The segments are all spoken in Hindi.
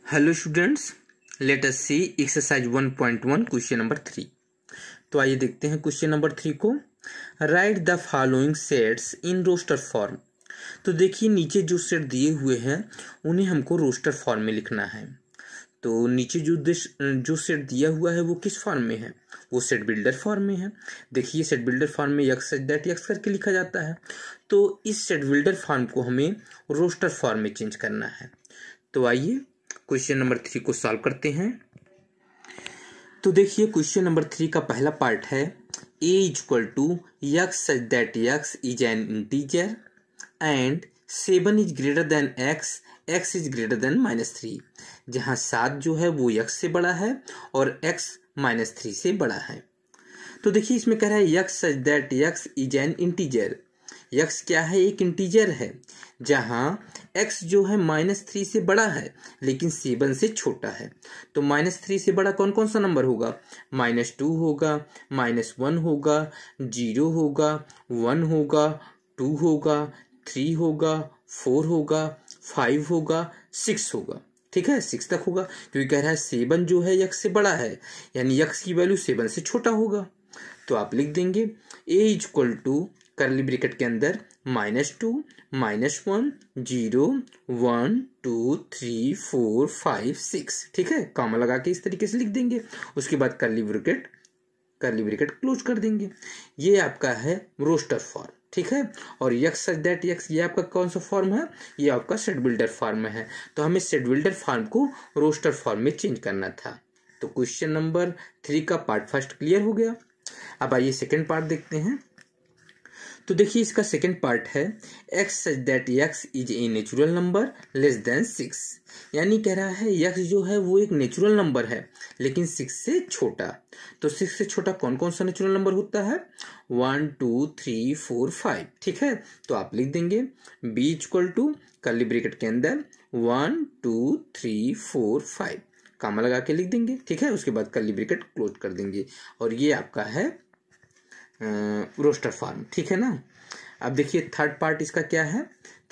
Hello students, let us see exercise 1.1 question number 3। तो आइए देखते हैं क्वेश्चन नंबर 3 को। Write the following sets in roster form. तो देखिए नीचे जो सेट दिए हुए हैं उन्हें हमको रोस्टर फॉर्म में लिखना है। तो नीचे जो सेट दिया हुआ है वो किस फॉर्म में है? वो सेट बिल्डर फॉर्म में है। देखिए सेट बिल्डर फॉर्म में यक्स सच दैट यक्स करके लिखा जाता है। तो इस सेट बिल्डर फॉर्म को हमें रोस्टर फॉर्म में चेंज करना है। तो आइए क्वेश्चन नंबर 3 को सॉल्व करते हैं। तो देखिए क्वेश्चन नंबर 3 का पहला पार्ट है a equal to x such that x is an integer and 7 is greater than x, x is greater than -3, जहां 7 जो है वो यक्स से बड़ा है और x -3 से बड़ा है। तो देखिए इसमें कह रहा है x such that x is an integer. X क्या है? एक इंटीजर है जहां x जो है -3 से बड़ा है लेकिन 7 से छोटा है। तो -3 से बड़ा कौन कौन सा नंबर होगा? -2 होगा, -1 होगा, 0 होगा, 1 होगा, 2 होगा, 3 होगा, 4 होगा, 5 होगा, 6 होगा। ठीक है, 6 तक होगा क्योंकि कह रहा है 7 जो है x से बड़ा है, यानी x की वैल्यू 7 से छोटा होगा। तो आप लिख देंगे a equal to curly bracket के अंदर -2, -1, 0, 1, 2, 3, 4, 5, 6। ठीक है, कॉमा लगा के इस तरीके से लिख देंगे। उसके बाद करली ब्रैकेट क्लोज कर देंगे। ये आपका है रोस्टर फॉर्म। ठीक है, और यक्स सच दैट यक्स ये आपका कौन सा फॉर्म है? ये आपका सेट बिल्डर फॉर्म में है। तो हमें सेट बिल्डर फॉर्म को रोस्टर फॉर्म में चेंज करना था। तो क्वेश्चन नंबर 3 का पार्ट फर्स्ट क्लियर हो गया। अब आइए सेकेंड पार्ट देखते हैं। तो देखिए इसका सेकेंड पार्ट है x such that x is a natural number less than 6, यानी कह रहा है x जो है वो एक नेचुरल नंबर है लेकिन 6 से छोटा। तो 6 से छोटा कौन कौन सा नेचुरल नंबर होता है? 1, 2, 3, 4, 5। ठीक है, तो आप लिख देंगे b equal to curly bracket के अंदर 1, 2, 3, 4, 5, कामा लगा के लिख देंगे। ठीक है, उसके बाद कर्ली ब्रैकेट क्लोज कर देंगे और ये आपका है रोस्टर फॉर्म। ठीक है ना। अब देखिए थर्ड पार्ट इसका क्या है?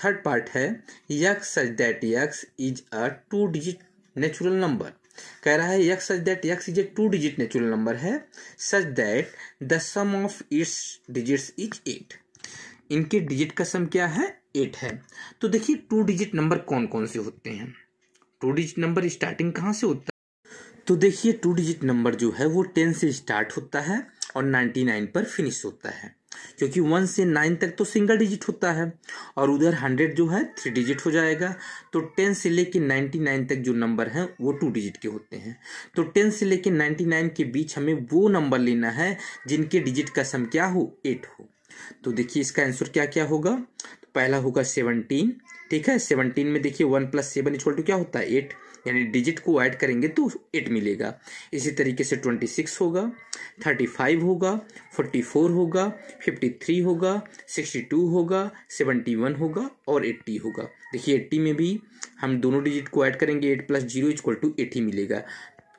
थर्ड पार्ट है x such that x is a 2 digit natural number. कह रहा है x such that x is a 2 digit natural number है such that the sum of its digits is 8। इनके डिजिट का सम क्या है? 8 है। तो देखिए 2 डिजिट नंबर कौन कौन से होते हैं? 2 डिजिट नंबर स्टार्टिंग कहाँ से होता है? तो देखिए 2 डिजिट नंबर जो है वो 10 से स्टार्ट होता है और 99 पर फिनिश होता है, क्योंकि 1 से 9 तक तो सिंगल डिजिट होता है और उधर 100 जो है 3 डिजिट हो जाएगा। तो 10 से लेके 99 तक जो नंबर है वो 2 डिजिट के होते हैं। तो 10 से लेके 99 के बीच हमें वो नंबर लेना है जिनके डिजिट का सम क्या हो? 8 हो। तो देखिए इसका आंसर क्या क्या होगा? तो पहला होगा 17। ठीक है, 17 में देखिए 1 + 7 = क्या होता है? 8, यानी डिजिट को ऐड करेंगे तो 8 मिलेगा। इसी तरीके से 26 होगा, 35 होगा, 44 होगा, 53 होगा, 62 होगा, 71 होगा और 80 होगा। देखिए 80 में भी हम दोनों डिजिट को ऐड करेंगे, 8 + 0 = 80 मिलेगा।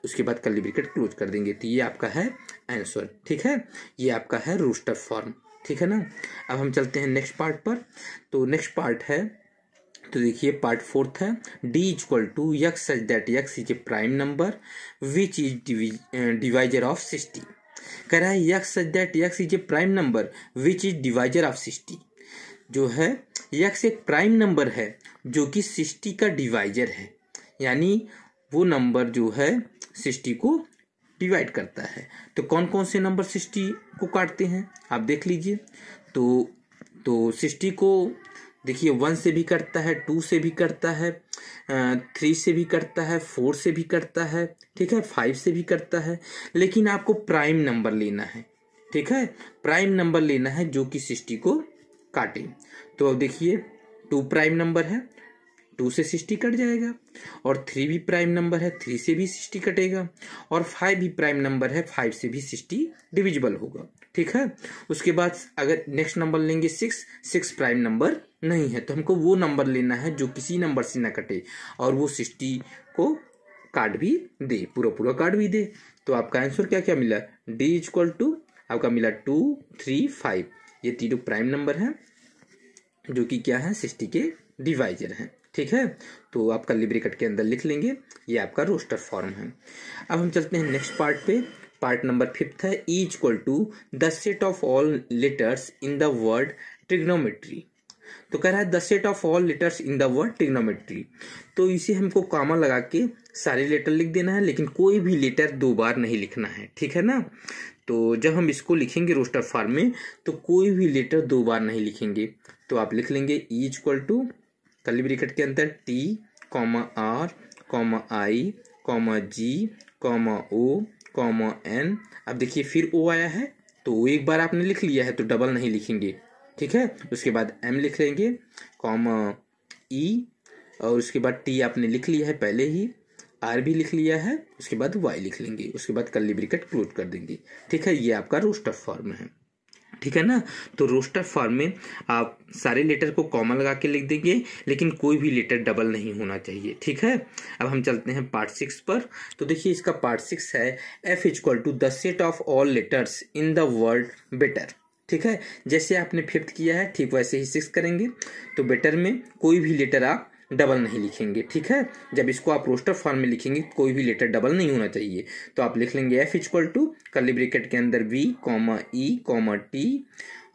उसके बाद कर्ली ब्रैकेट क्लोज कर देंगे। तो ये आपका है आंसर। ठीक है, ये आपका है रोस्टर फॉर्म। ठीक है ना। अब हम चलते हैं नेक्स्ट पार्ट पर। तो नेक्स्ट पार्ट है, तो देखिए पार्ट फोर्थ है d equal to x such that x is a prime number which is divisor of 60। कह रहा है x such that x is a prime number which is divisor of 60। जो है यक्स एक प्राइम नंबर है जो कि 60 का डिवाइजर है, यानी वो नंबर जो है 60 को डिवाइड करता है। तो कौन कौन से नंबर 60 को काटते हैं आप देख लीजिए। तो 60 को देखिए 1 से भी करता है, 2 से भी करता है, 3 से भी करता है, 4 से भी करता है, ठीक है, 5 से भी करता है। लेकिन आपको प्राइम नंबर लेना है। ठीक है, प्राइम नंबर लेना है जो कि 60 को काटे। तो अब देखिए 2 प्राइम नंबर है, 2 से 60 कट जाएगा, और 3 भी प्राइम नंबर है, 3 से भी 60 कटेगा, और 5 भी प्राइम नंबर है, 5 से भी 60 डिविजिबल होगा। ठीक है, उसके बाद अगर नेक्स्ट नंबर लेंगे 6 प्राइम नंबर नहीं है, तो हमको वो नंबर लेना है जो किसी नंबर से ना कटे और वो 60 को काट भी दे, पूरा काट भी दे। तो आपका आंसर क्या क्या मिला? डी इक्वल टू आपका मिला 2, 3, 5। ये तीनों प्राइम नंबर है जो कि क्या है 60 के डिवाइजर हैं। ठीक है, तो आप कर्ली ब्रैकेट के अंदर लिख लेंगे, ये आपका रोस्टर फॉर्म है। अब हम चलते हैं नेक्स्ट पार्ट पे। पार्ट नंबर 5 है E equal to the set of all letters in the word trigonometry. तो कह रहा है the set of all letters in the word trigonometry. तो इसे हमको कॉमा लगा के सारे लेटर लिख देना है, लेकिन कोई भी लेटर 2 बार नहीं लिखना है, ठीक है ना। तो जब हम इसको लिखेंगे रोस्टर फॉर्म में तो कोई भी लेटर 2 बार नहीं लिखेंगे। तो आप लिख लेंगे E equal to curly bracket के अंदर T comma R comma I comma G comma O comma N. अब देखिए फिर ओ आया है, तो एक बार आपने लिख लिया है तो डबल नहीं लिखेंगे, ठीक है। उसके बाद एम लिख लेंगे कॉमा ई, और उसके बाद टी आपने लिख लिया है पहले ही, आर भी लिख लिया है, उसके बाद वाई लिख लेंगे, उसके बाद कर्ली ब्रैकेट क्लोज कर देंगे, ठीक है। ये आपका रोस्टर फॉर्म है, ठीक है ना। तो रोस्टर फॉर्म में आप सारे लेटर को कॉमा लगा के लिख देंगे, लेकिन कोई भी लेटर डबल नहीं होना चाहिए, ठीक है। अब हम चलते हैं पार्ट 6 पर। तो देखिए इसका पार्ट 6 है F equal to the set of all letters in the word better, ठीक है। जैसे आपने 5th किया है ठीक वैसे ही 6 करेंगे। तो बेटर में कोई भी लेटर आप डबल नहीं लिखेंगे, ठीक है। जब इसको आप रोस्टर फॉर्म में लिखेंगे कोई भी लेटर डबल नहीं होना चाहिए। तो आप लिख लेंगे F equal to curly bracket के अंदर V comma E comma T.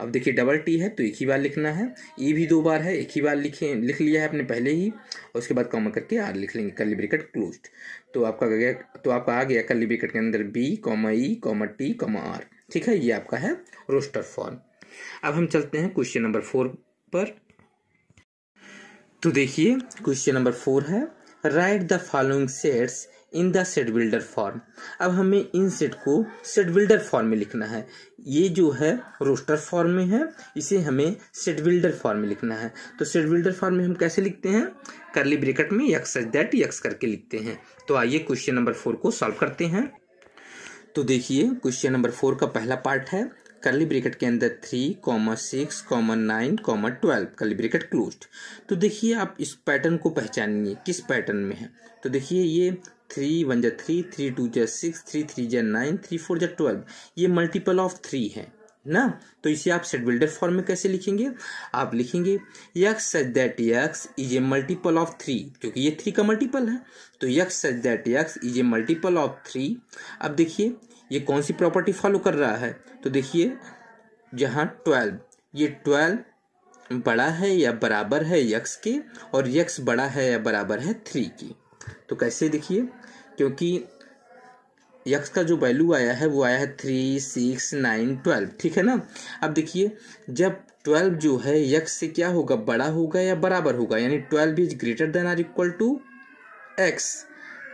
अब देखिए डबल टी है तो एक ही बार लिखना है, ई भी 2 बार है, एक ही बार लिख लिया है आपने पहले ही, और उसके बाद कॉमा करके आर लिख लेंगे, कर्ली ब्रैकेट क्लोज्ड। तो आपका आ गया कर्ली ब्रैकेट के अंदर B comma E comma T comma R, ठीक है। ये आपका है रोस्टर फॉर्म। अब हम चलते हैं क्वेश्चन नंबर 4 पर। तो देखिए क्वेश्चन नंबर 4 है right the following sets in the set builder form. अब हमें इन सेट को सेट बिल्डर फॉर्म में लिखना है। ये जो है रोस्टर फॉर्म में है, इसे हमें सेट बिल्डर फॉर्म में लिखना है। तो सेट बिल्डर फॉर्म में हम कैसे लिखते हैं, कर्ली ब्रैकेट में यक्स सच दैट यक्स करके लिखते हैं। तो आइए क्वेश्चन नंबर 4 को सॉल्व करते हैं। तो देखिए क्वेश्चन नंबर 4 का पहला पार्ट है कर्ली ब्रैकेट के अंदर 3, 6, 9, 12 कर्ली ब्रैकेट क्लोज्ड। तो देखिए आप इस पैटर्न को पहचानिए किस पैटर्न में है। तो देखिए ये 3 1 3, 3 2 6, 3 3 9, 3 4 12, ये मल्टीपल ऑफ 3 है ना। तो इसे आप सेट बिल्डर फॉर्म में कैसे लिखेंगे, आप लिखेंगे x such that x is a multiple of 3, क्योंकि ये 3 का मल्टीपल है। तो x such that x is a multiple of 3। अब देखिए ये कौन सी प्रॉपर्टी फॉलो कर रहा है, तो देखिए जहाँ 12, ये 12 बड़ा है या बराबर है यक्स के, और यक्स बड़ा है या बराबर है 3 की। तो कैसे देखिए, क्योंकि यक्स का जो वैल्यू आया है वो आया है 3, 6, 9, 12, ठीक है ना। अब देखिए जब 12 जो है यक्स से क्या होगा, बड़ा होगा या बराबर होगा, यानी 12 is greater than or equal to x.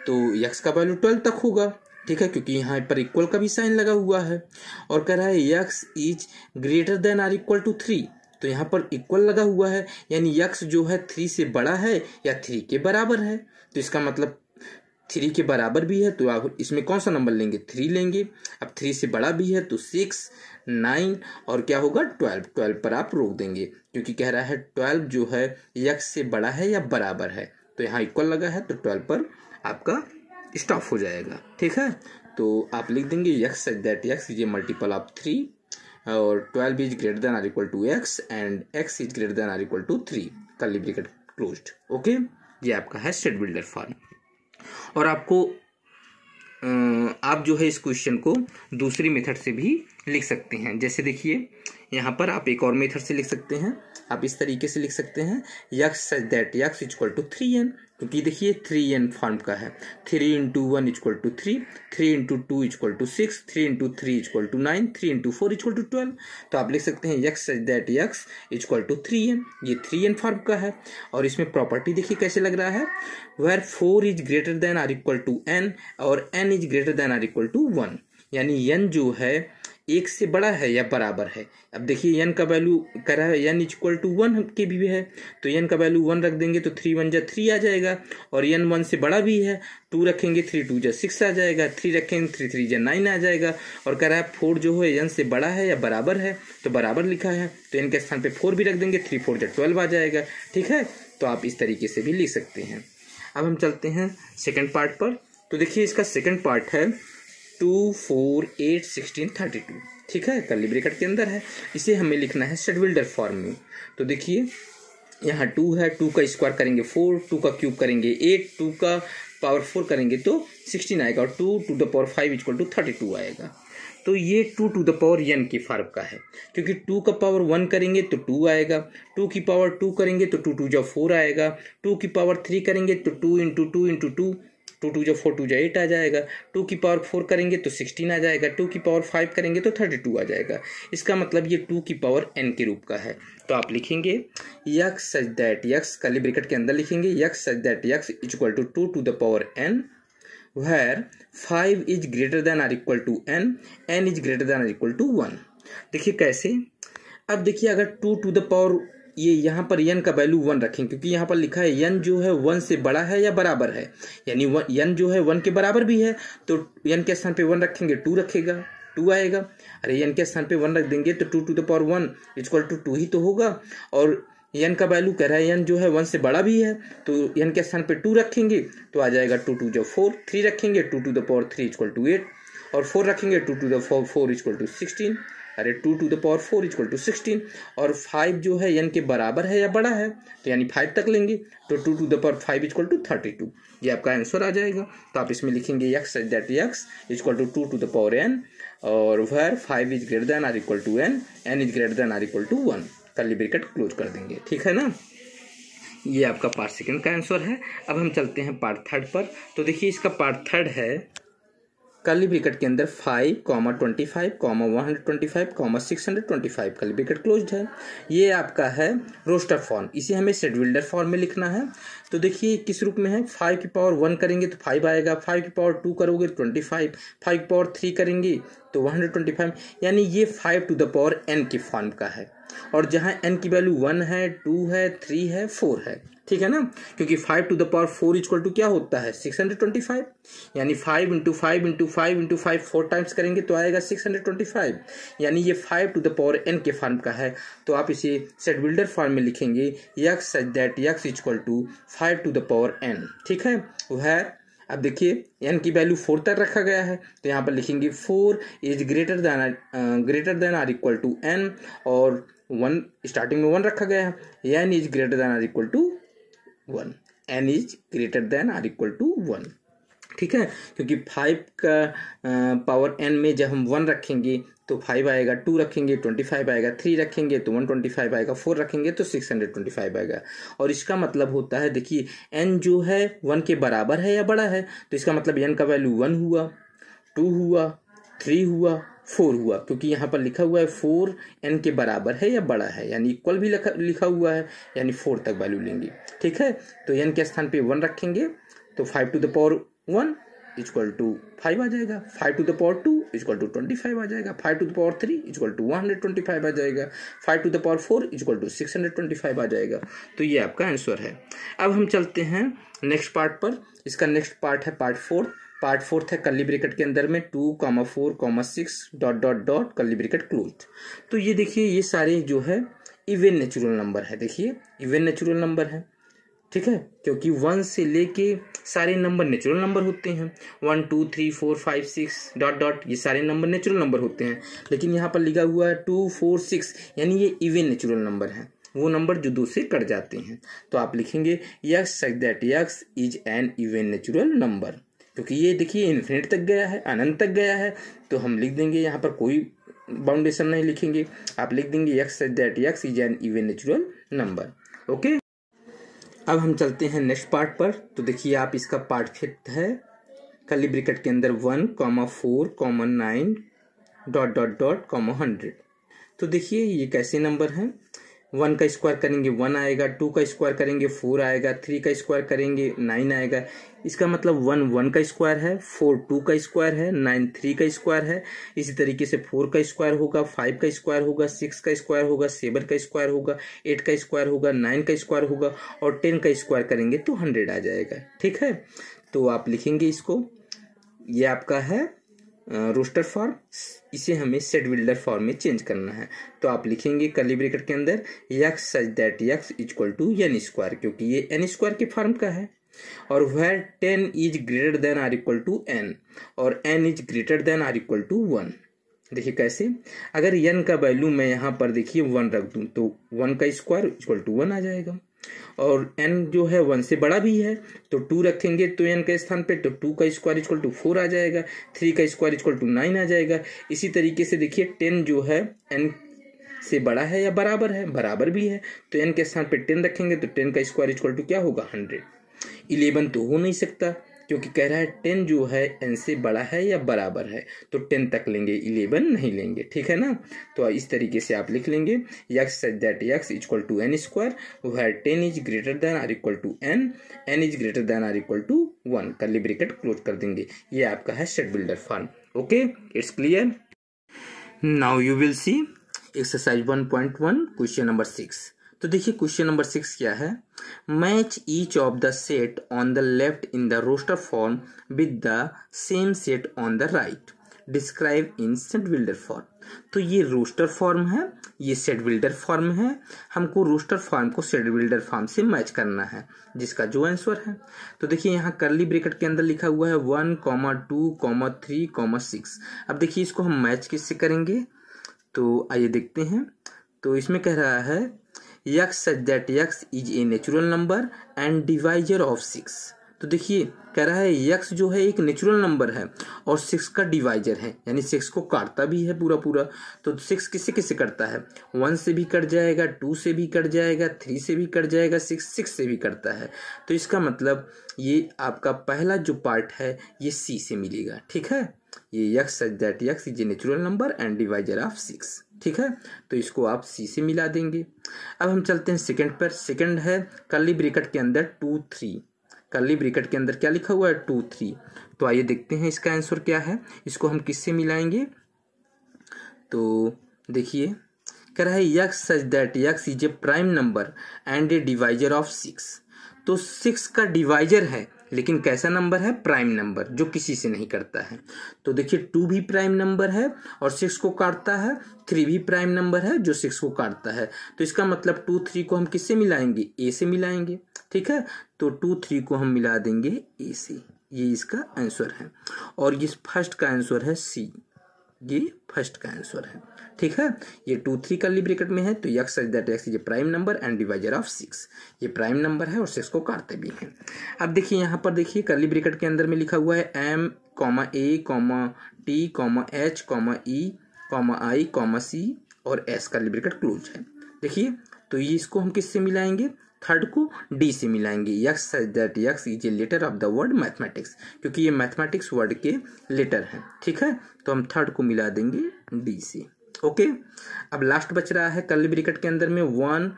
तो यक्स का वैल्यू 12 तक होगा, ठीक है, क्योंकि यहाँ पर इक्वल का भी साइन लगा हुआ है। और कह रहा है x is greater than or equal to 3, तो यहाँ पर इक्वल लगा हुआ है, यानी यक्स जो है 3 से बड़ा है या 3 के बराबर है। तो इसका मतलब 3 के बराबर भी है, तो आप इसमें कौन सा नंबर लेंगे, 3 लेंगे। अब 3 से बड़ा भी है तो 6, 9 और क्या होगा 12 पर आप रोक देंगे, क्योंकि कह रहा है 12 जो है यक्स से बड़ा है या बराबर है। तो यहाँ इक्वल लगा है तो 12 पर आपका स्टॉप हो जाएगा, ठीक है। तो आप लिख देंगे x such that x is a multiple of 3 और 12 is greater than or equal to x and x is greater than or equal to 3 curly bracket closed. Okay, ये आपका है सेट बिल्डर फॉर्म। और आपको आप जो है इस क्वेश्चन को दूसरी मेथड से भी लिख सकते हैं। जैसे देखिए यहाँ पर आप एक और मेथड से लिख सकते हैं, आप इस तरीके से लिख सकते हैं x such that x equal to 3n, क्योंकि देखिए 3n फॉर्म का है। 3 × 1 equal to 3, 3 × 2 equal to 6, 3 × 3 equal to 9, 3 × 4 equal to 12। तो आप लिख सकते हैं x such that x equal to 3n, ये 3n फॉर्म का है। और इसमें प्रॉपर्टी देखिए कैसे लग रहा है, where 4 is greater than or equal to n और n is greater than or equal to 1, यानी n जो है 1 से बड़ा है या बराबर है। अब देखिए n का वैल्यू कह रहा है n इक्वल टू 1 के भी है, तो n का वैल्यू 1 रख देंगे तो 3 1 3 आ जाएगा, और n 1 से बड़ा भी है, 2 रखेंगे 3 2 6 आ जाएगा, 3 रखेंगे 3 3 9 आ जाएगा। और कह रहा है 4 जो है n से बड़ा है या बराबर है, तो बराबर लिखा है तो n के स्थान पे 4 भी रख देंगे, 3 4 12 आ जाएगा, ठीक है। तो आप इस तरीके से भी लिख सकते हैं। अब हम चलते हैं सेकेंड पार्ट पर। तो देखिए इसका सेकेंड पार्ट है 2 4 8 16 32, ठीक है, कर्ली ब्रैकेट के अंदर है। इसे हमें लिखना है सेट बिल्डर फॉर्म में। तो देखिए यहाँ 2 है, 2 का स्क्वायर करेंगे 4, 2 का क्यूब करेंगे 8, 2 का पावर 4 करेंगे तो 16 आएगा और 2 to the power 5 equal to 32 आएगा। तो ये 2 टू द पावर n की फॉर्म का है, क्योंकि 2 का पावर 1 करेंगे तो 2 आएगा, 2 की पावर 2 करेंगे तो 2 2 जा 4 आएगा, 2 की पावर 3 करेंगे तो 2 इंटू 2 इंटू 2, 2 2 जा 4 2 जा 8 आ जाएगा, 2 की पावर 4 करेंगे तो 16 आ जाएगा, 2 की पावर 5 करेंगे तो 32 आ जाएगा। इसका मतलब ये 2 की पावर n के रूप का है। तो आप लिखेंगे x such that x, curly bracket के अंदर लिखेंगे x such that x is equal to 2 to the power n where 5 is greater than or equal to n is greater than or equal to 1। देखिए कैसे, अब देखिए अगर 2 टू द पावर ये यहाँ पर n का वैल्यू 1 रखें, क्योंकि यहाँ पर लिखा है n जो है 1 से बड़ा है या बराबर है, यानी n जो है 1 के बराबर भी है, तो n के स्थान पे 1 रखेंगे 2 रखेगा, 2 आएगा। अरे n के स्थान पे 1 रख देंगे तो 2 to the power 1 equal to 2 ही तो होगा, और n का वैल्यू कह रहा है n जो है 1 से बड़ा भी है, तो n के स्थान पे 2 रखेंगे तो आ जाएगा 2 2 जो 4, 3 रखेंगे 2 to the power 3 equal to 8, और 4 रखेंगे 2 to the power 4 equal to 16। अरे 2 to the power 4 equal to 16, और 5 जो है n के बराबर है या बड़ा है, तो यानी 5 तक लेंगे तो 2 to the power 5 equal to 32। ये आपका आंसर आ जाएगा। तो आप इसमें लिखेंगे x such that x equal to 2 to the power n और where 5 is greater than or equal to n is greater than or equal to 1, curly bracket close कर देंगे। ठीक है ना, ये आपका पार्ट सेकंड का आंसर है। अब हम चलते हैं पार्ट थर्ड पर। तो देखिए इसका पार्ट थर्ड है कर्ली ब्रैकेट के अंदर 5, 25, 125, 625, कर्ली ब्रैकेट क्लोज्ड है। ये आपका है रोस्टर फॉर्म, इसे हमें शेड्यूल्डर फॉर्म में लिखना है। तो देखिए किस रूप में है, 5 की पावर 1 करेंगे तो 5 आएगा, 5 की पावर 2 करोगे तो 25, 5 की पावर 3 करेंगे तो 125, यानी ये 5 टू द पावर n की फॉर्म का है। और जहाँ n की वैल्यू 1 है, 2 है, 3 है, 4 है, ठीक है ना, क्योंकि 5 to the power 4 equal to क्या होता है 625, यानी 5 इंटू 5 इंटू 5 इंटू 5 4 टाइम्स करेंगे तो आएगा 625, यानी ये 5 टू द पावर n के फॉर्म का है। तो आप इसे शेड्यूल्डर फॉर्म में लिखेंगे x such that x equal to 5 to the power n। ठीक है, वह अब देखिए n की वैल्यू 4 तक रखा गया है, तो यहाँ पर लिखेंगे 4 is greater than or equal to n, और 1 स्टार्टिंग में 1 रखा गया है, n is greater than or equal to 1, n is greater than or equal to 1। ठीक है, क्योंकि 5 का पावर n में जब हम 1 रखेंगे तो 5 आएगा, 2 रखेंगे 25 आएगा, 3 रखेंगे तो 125 आएगा, 4 रखेंगे तो 625 आएगा। और इसका मतलब होता है देखिए n जो है 1 के बराबर है या बड़ा है, तो इसका मतलब n का वैल्यू 1 हुआ, 2 हुआ, 3 हुआ, 4 हुआ, क्योंकि यहाँ पर लिखा हुआ है 4 n के बराबर है या बड़ा है, यानी इक्वल भी लिखा हुआ है, यानी 4 तक वैल्यू लेंगे। ठीक है, तो n के स्थान पे 1 रखेंगे तो 5 to the power 1 equal to 5 आ जाएगा, 5 to the power 2 equal to 25 आ जाएगा, 5 to the power 3 equal to 125 आ जाएगा, 5 to the power 4 equal to 625 आ जाएगा। तो ये आपका आंसर है। अब हम चलते हैं नेक्स्ट पार्ट पर। इसका नेक्स्ट पार्ट है पार्ट फोर्थ है कर्ली ब्रैकेट के अंदर में 2, 4, 6 dot dot dot curly bracket closed. तो ये देखिए ये सारे जो है इवन नेचुरल नंबर है, देखिए इवन नेचुरल नंबर है। ठीक है, क्योंकि 1 से लेके सारे नंबर नेचुरल नंबर होते हैं, 1 2 3 4 5 6 डॉट डॉट, ये सारे नंबर नेचुरल नंबर होते हैं। लेकिन यहाँ पर लिखा हुआ है 2 4 6, यानी ये इवन नेचुरल नंबर है, वो नंबर जो 2 से कट जाते हैं। तो आप लिखेंगे x such that x is an even natural number, क्योंकि ये देखिए इन्फिनिट तक गया है, अनंत तक गया है, तो हम लिख देंगे यहाँ पर कोई बाउंडेशन नहीं लिखेंगे, आप लिख देंगे x such that x is an even natural number. Okay, अब हम चलते हैं नेक्स्ट पार्ट पर। तो देखिए आप इसका पार्ट फिफ्थ है कर्ली ब्रैकेट के अंदर 1, 4, 9 डॉट डॉट डॉट 100। तो देखिए ये कैसे नंबर हैं, 1 का स्क्वायर करेंगे 1 आएगा, 2 का स्क्वायर करेंगे 4 आएगा, 3 का स्क्वायर करेंगे 9 आएगा। इसका मतलब 1 का स्क्वायर है, 4 2 का स्क्वायर है, 9 3 का स्क्वायर है। इसी तरीके से 4 का स्क्वायर होगा, 5 का स्क्वायर होगा, 6 का स्क्वायर होगा, 7 का स्क्वायर होगा, 8 का स्क्वायर होगा, 9 का स्क्वायर होगा, और 10 का स्क्वायर करेंगे तो 100 आ जाएगा। ठीक है, तो आप लिखेंगे इसको, ये आपका है रोस्टर फॉर्म, इसे हमें सेट बिल्डर फॉर्म में चेंज करना है। तो आप लिखेंगे कर्ली ब्रैकेट के अंदर x such that x equal to n square, क्योंकि ये n स्क्वायर के फॉर्म का है, और वह 10 is greater than or equal to n, और n is greater than or equal to 1। देखिए कैसे, अगर n का वैल्यू मैं यहाँ पर देखिए 1 रख दूँ तो 1 का स्क्वायर इक्वल टू 1 आ जाएगा, और n जो है 1 से बड़ा भी है, तो 2 रखेंगे तो n के स्थान पे, तो 2 का स्क्वायर इक्वल टू 4 आ जाएगा, 3 का स्क्वायर इक्वल टू 9 आ जाएगा। इसी तरीके से देखिए 10 जो है n से बड़ा है या बराबर है, बराबर भी है, तो n के स्थान पे 10 रखेंगे तो 10 का स्क्वायर इक्वल टू क्या होगा 100। 11 तो हो नहीं सकता क्योंकि कह रहा है 10 जो है n से बड़ा है या बराबर है, तो 10 तक लेंगे, 11 नहीं लेंगे, ठीक है ना। तो इस तरीके से आप लिख लेंगे x such that x equal to n square where 10 is greater than or equal to n is greater than or equal to 1, curly bracket close कर देंगे। ये आपका है set builder form. Okay, it's clear. Now you will see exercise 1.1 question number 6। तो देखिए क्वेश्चन नंबर 6 क्या है, match each of the set on the left in the roster form with the same set on the right, describe in set builder form. तो ये रोस्टर फॉर्म है, ये सेट बिल्डर फॉर्म है, हमको रोस्टर फॉर्म को सेट बिल्डर फॉर्म से मैच करना है, जिसका जो आंसर है। तो देखिए यहाँ कर्ली ब्रैकेट के अंदर लिखा हुआ है 1, 2, 3, 6। अब देखिए इसको हम मैच किससे करेंगे, तो आइए देखते हैं। तो इसमें कह रहा है x such that x is a natural number and divisor of 6। तो देखिए कह रहा है x जो है एक नेचुरल नंबर है और 6 का डिवाइजर है, यानी 6 को काटता भी है पूरा पूरा। तो 6 किससे किससे करता है, 1 से भी कट जाएगा, 2 से भी कट जाएगा, 3 से भी कट जाएगा, 6 से भी करता है। तो इसका मतलब ये आपका पहला जो पार्ट है ये c से मिलेगा, ठीक है। ये x such that x is a natural number and divisor of 6, ठीक है। तो इसको आप c से मिला देंगे। अब हम चलते हैं सेकंड पर। सेकंड है कर्ली ब्रैकेट के अंदर 2, 3। कर्ली ब्रैकेट के अंदर क्या लिखा हुआ है 2, 3। तो आइए देखते हैं इसका आंसर क्या है, इसको हम किससे मिलाएंगे। तो देखिए कह रहा है x such that x is a prime number and A divisor of 6। तो 6 का डिवाइजर है, लेकिन कैसा नंबर है, प्राइम नंबर, जो किसी से नहीं करता है। तो देखिए 2 भी प्राइम नंबर है और 6 को काटता है, 3 भी प्राइम नंबर है जो 6 को काटता है। तो इसका मतलब 2, 3 को हम किससे मिलाएंगे, a से मिलाएंगे, ठीक है। तो 2, 3 को हम मिला देंगे a से, ये इसका आंसर है। और इस फर्स्ट का आंसर है c, ये फर्स्ट का आंसर है, ठीक है। ये 2, 3 कर्ली ब्रैकेट में है, तो x such that x is a prime number and divisor of 6। ये प्राइम नंबर है और 6 को काटते भी हैं। अब देखिए यहाँ पर देखिए कर्ली ब्रैकेट के अंदर में लिखा हुआ है m, a, t, h, e, i, c और s, कर्ली ब्रैकेट क्लोज है। देखिए तो ये इसको हम किससे मिलाएंगे, थर्ड को d से मिलाएंगे। x such that x is a letter of the word mathematics, क्योंकि ये मैथमेटिक्स वर्ड के लेटर हैं, ठीक है। तो हम थर्ड को मिला देंगे d से। ओके, अब लास्ट बच रहा है कर्ली ब्रैकेट के अंदर में 1,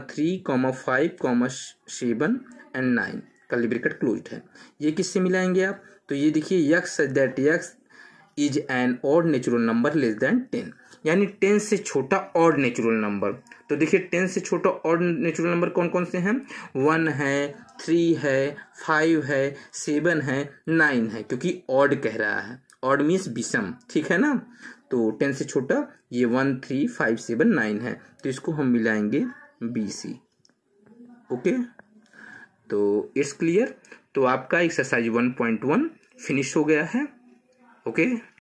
3, 5, 7 एंड 9, कर्ली ब्रैकेट क्लोज्ड है। ये किससे मिलाएंगे आप, तो ये देखिए x such that x is an odd natural number less than 10, यानी 10 से छोटा ऑड नेचुरल नंबर। तो देखिए 10 से छोटा ऑड नेचुरल नंबर कौन कौन से हैं, 1 है, 3 है, 5 है, 7 है, 9 है, क्योंकि ऑड कह रहा है, ऑड मीन्स विषम, ठीक है ना। तो 10 से छोटा ये 1, 3, 5, 7, 9 है, तो इसको हम मिलाएंगे b से। ओके, तो इट्स क्लियर। तो आपका एक्सरसाइज 1.1 फिनिश हो गया है। ओके।